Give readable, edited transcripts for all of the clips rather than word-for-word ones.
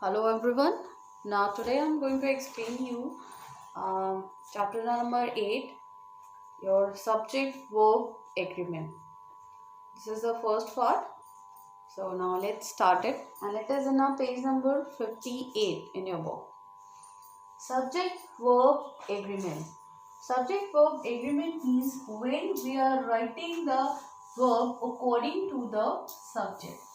Hello everyone. Now today I'm going to explain you chapter number 8, your subject verb agreement. This is the first part. So now let's start it, and it is in our page number 58 in your book. Subject verb agreement. Subject verb agreement means when we are writing the verb according to the subject.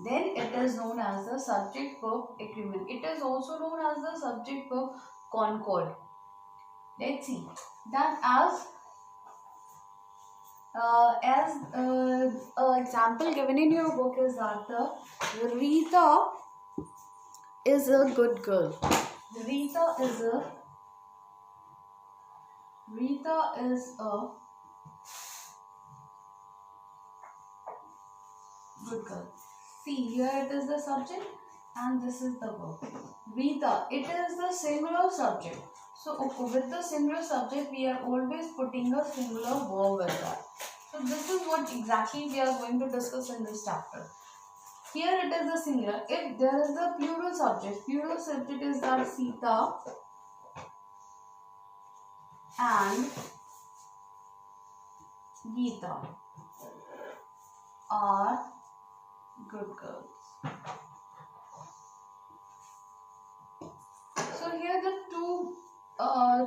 Then it is known as the subject verb agreement. It is also known as the subject verb concord. Let's see that example given in your book is that the Rita is a good girl. Rita is a good girl. See, here it is the subject and this is the verb. Rita, it is the singular subject. So with the singular subject, we are always putting a singular verb with that. So this is what exactly we are going to discuss in this chapter. Here it is the singular. If there is the plural subject is that Sita and Geeta are good girls. So here the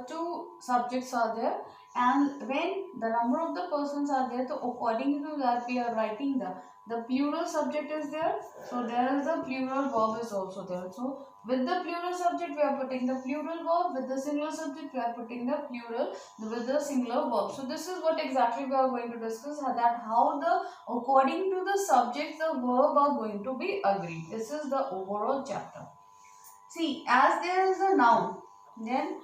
two subjects are there, and when the number of the persons are there, so according to that we are writing the plural subject is there, so there is the plural verb is also there. So with the plural subject we are putting the plural verb, with the singular subject we are putting the plural with the singular verb. So this is what exactly we are going to discuss, that how the according to the subject the verb are going to be agreed. This is the overall chapter. See, as there is a noun, then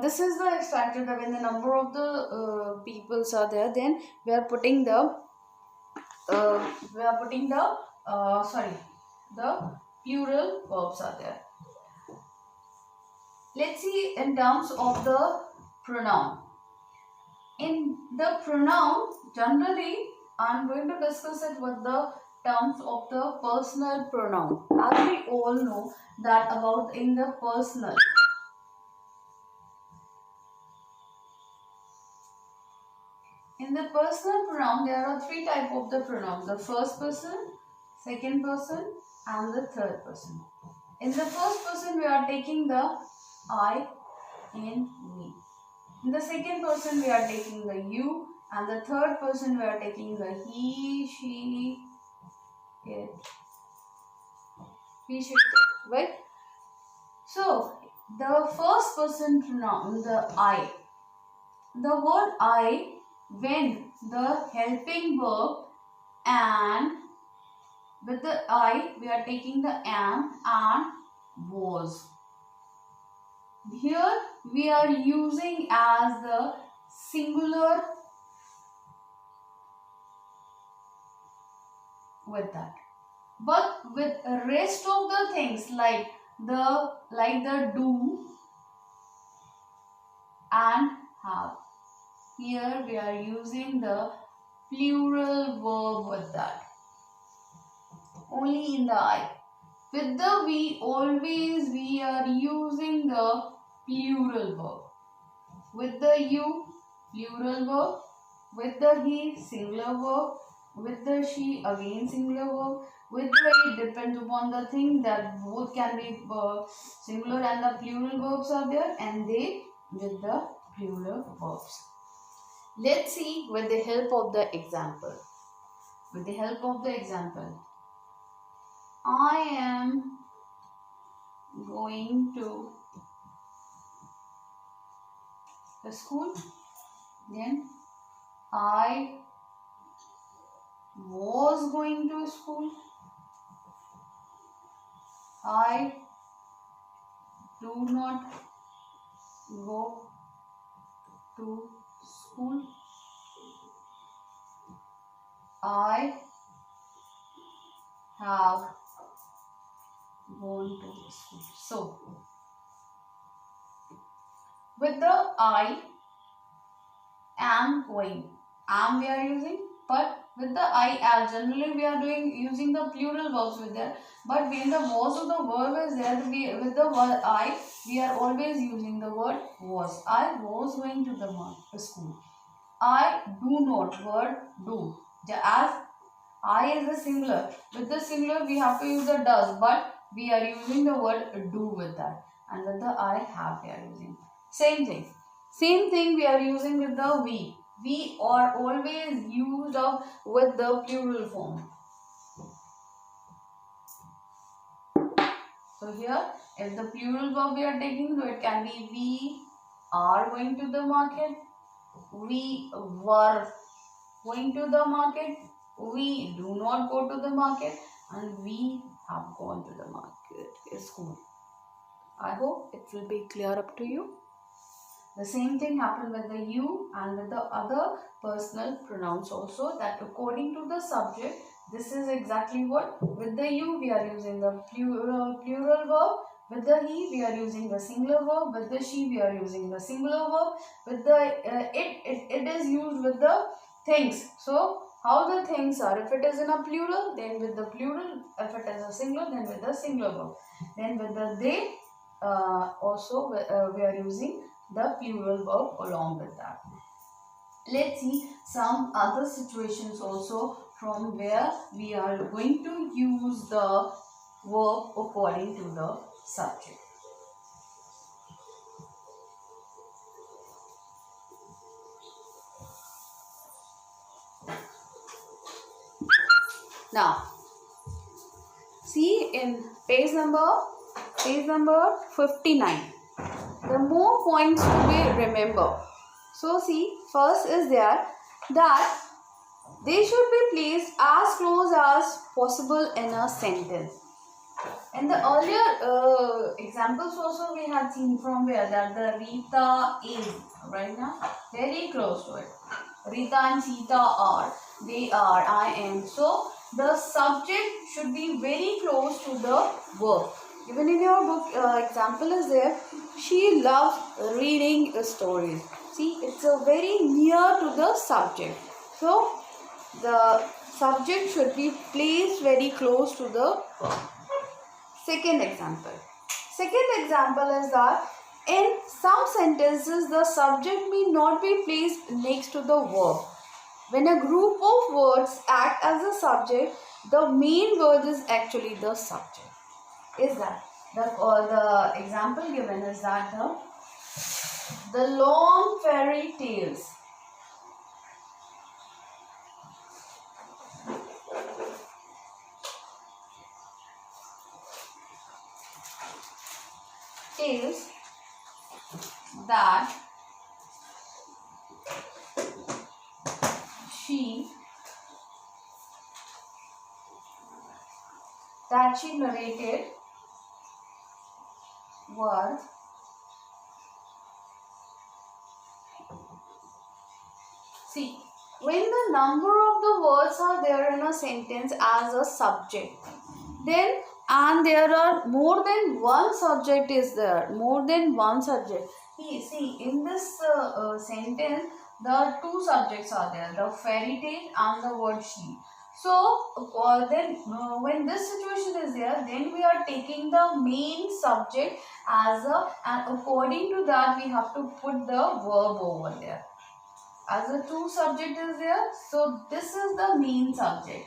this is the extracted when the number of the peoples are there. Then we are putting the the plural verbs are there. Let's see in terms of the pronoun. In the pronoun, generally, I am going to discuss it with the terms of the personal pronoun. As we all know that about in the personal. In the personal pronoun, there are three types of the pronouns. The first person, second person and the third person. In the first person, we are taking the I in we. In the second person, we are taking the you. And the third person, we are taking the he, she, it. He, she, it. Right? So, the first person pronoun, the I. The word I, when the helping verb and with the I we are taking the am and was. Here we are using as the singular with that. But with the rest of the things like the do and have. Here we are using the plural verb with that. Only in the I. With the we are using the plural verb. With the you, plural verb. With the he, singular verb. With the she, again singular verb. With the it depends upon the thing that both can be singular and the plural verbs are there, and they with the plural verbs. Let's see with the help of the example. With the help of the example. I am going to the school. Then I was going to school. I do not go to school. I have gone to school. So, with the I am going, am we are using, but with the I as. Generally we are using the plural verbs with there, but when the was of the verb is there, with the word I, we are always using the word was. I was going to the school. I do not, word do. As I is the singular. With the singular we have to use the does, but we are using the word do with that. And with the I have we are using. Same thing. Same thing we are using with the we. We are always used up with the plural form. So here, if the plural verb we are taking, so it can be we are going to the market, we were going to the market, we do not go to the market, and we have gone to the market, school. I hope it will be clear up to you. The same thing happened with the you and with the other personal pronouns also, that according to the subject, this is exactly what. With the you we are using the plural verb. With the he we are using the singular verb. With the she we are using the singular verb. With the it is used with the things. So how the things are, if it is in a plural, then with the plural. If it is a singular, then with the singular verb. Then with the they also we are using the plural verb along with that. Let's see some other situations also from where we are going to use the verb according to the subject. Now, see in page number 59. The more points to be remembered. So see, first is there that they should be placed as close as possible in a sentence. In the earlier examples also we had seen from where that the Rita is right now very close to it. Rita and Sita are, they are, I am. So the subject should be very close to the verb. Even in your book example is there, she loves reading stories. See, it's a very near to the subject. So the subject should be placed very close to the verb. Second example. Second example is that in some sentences the subject may not be placed next to the verb. When a group of words act as a subject, the main word is actually the subject. Is that the example given is that the long fairy tales. Tales that she narrated were see, when the number of the words are there in a sentence as a subject, then and there are more than one subject is there, more than one subject. See in this sentence, the two subjects are there, the fairy tale and the word she. So then when this situation is there, then we are taking the main subject as a, and according to that we have to put the verb over there. As the two subject is there, so this is the main subject.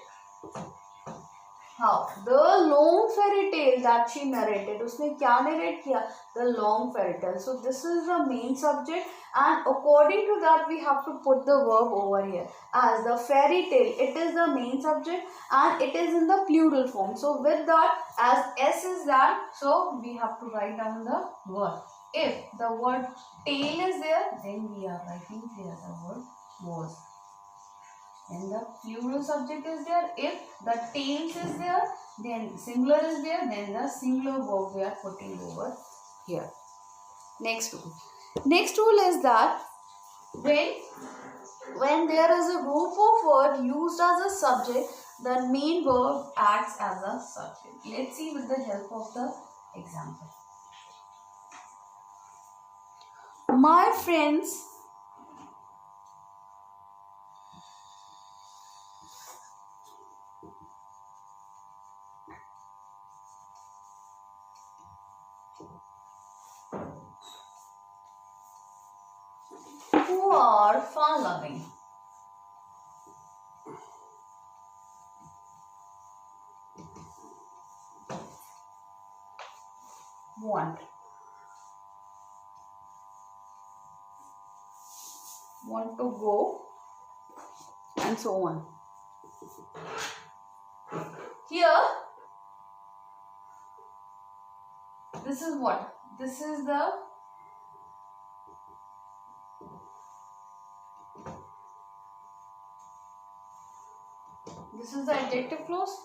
How? The long fairy tale that she narrated, उसने क्या narrate किया? The long fairy tale. So this is the main subject, and according to that we have to put the verb over here. As the fairy tale, it is the main subject and it is in the plural form. So with that, as S is that, so we have to write down the word. If the word tail is there, then we are writing here the word was. And the plural subject is there. If the tails is there, then singular is there, then the singular verb we are putting over here. Next rule. Next rule is that when there is a group of words used as a subject, the main verb acts as a subject. Let's see with the help of the example. My friends who are fun loving. Want to go, and so on. Here, this is what? This is the adjective clause,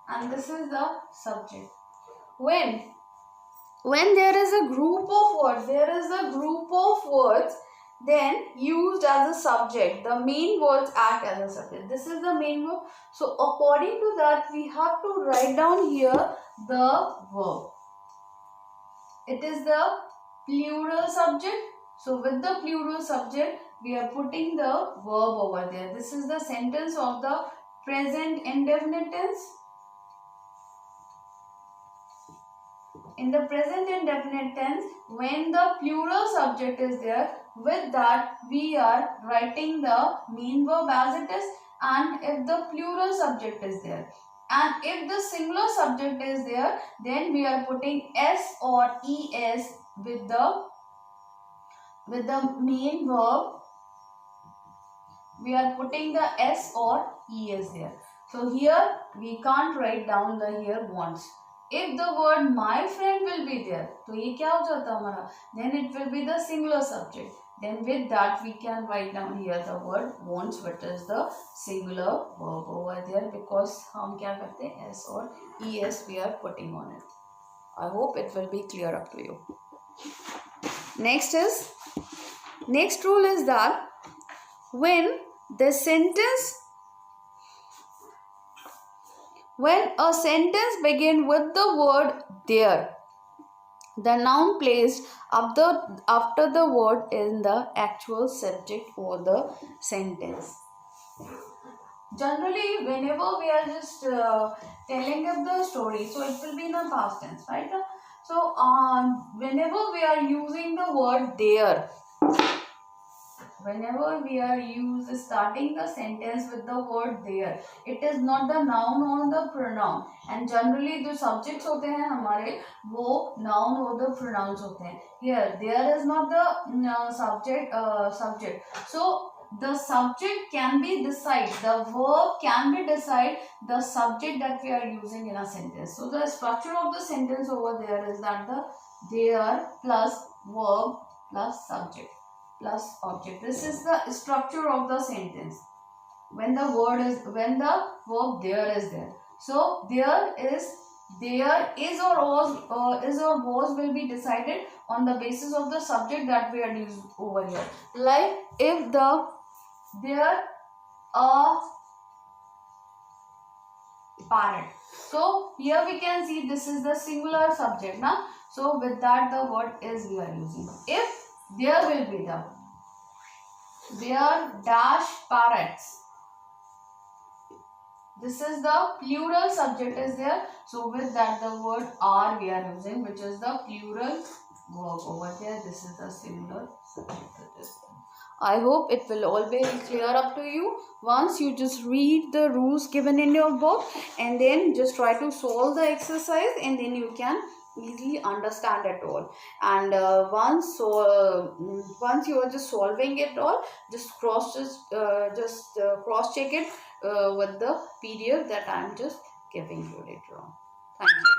and this is the subject. When there is a group of words, then used as a subject, the main words act as a subject. This is the main verb. So according to that, we have to write down here the verb. It is the plural subject. So with the plural subject, we are putting the verb over there. This is the sentence of the present indefinite tense. In the present indefinite tense, when the plural subject is there, with that we are writing the main verb as it is, and if the plural subject is there. And if the singular subject is there, then we are putting S or ES with the main verb. We are putting the S or ES there. So here we can't write down the here wants. If the word my friend will be there, तो ये क्या हो जाता हमारा? Then it will be the singular subject. Then with that we can write down here the word wants, which is the singular verb over there, because हम क्या करते हैं? S or ES we are putting on it. I hope it will be clear up to you. Next rule is that when a sentence begins with the word there, the noun placed after the word in the actual subject or the sentence. Generally, whenever we are just telling up the story, so it will be in the past tense, right? So, whenever we are using the word there, whenever we are starting the sentence with the word there, it is not the noun or the pronoun. And generally जो subjects होते हैं हमारे, वो noun or the pronouns होते हैं. Here there is not the subject. So the subject can be decide, the verb can be decide the subject that we are using in a sentence. So the structure of the sentence over there is that the there plus verb plus subject plus object. This is the structure of the sentence. When the verb there is there. So there is or was will be decided on the basis of the subject that we are using over here. Like if there a parrot. So here we can see this is the singular subject now. So with that the word is we are using. If there will be there dash parrots. This is the plural subject is there. So with that the word are we are using, which is the plural verb over there. This is the singular subject. I hope it will all be clear up to you. Once you just read the rules given in your book and then just try to solve the exercise, and then you can easily understand it all. And once you are just solving it all, just cross check it with the PDF that I am just giving you later on. Thank you.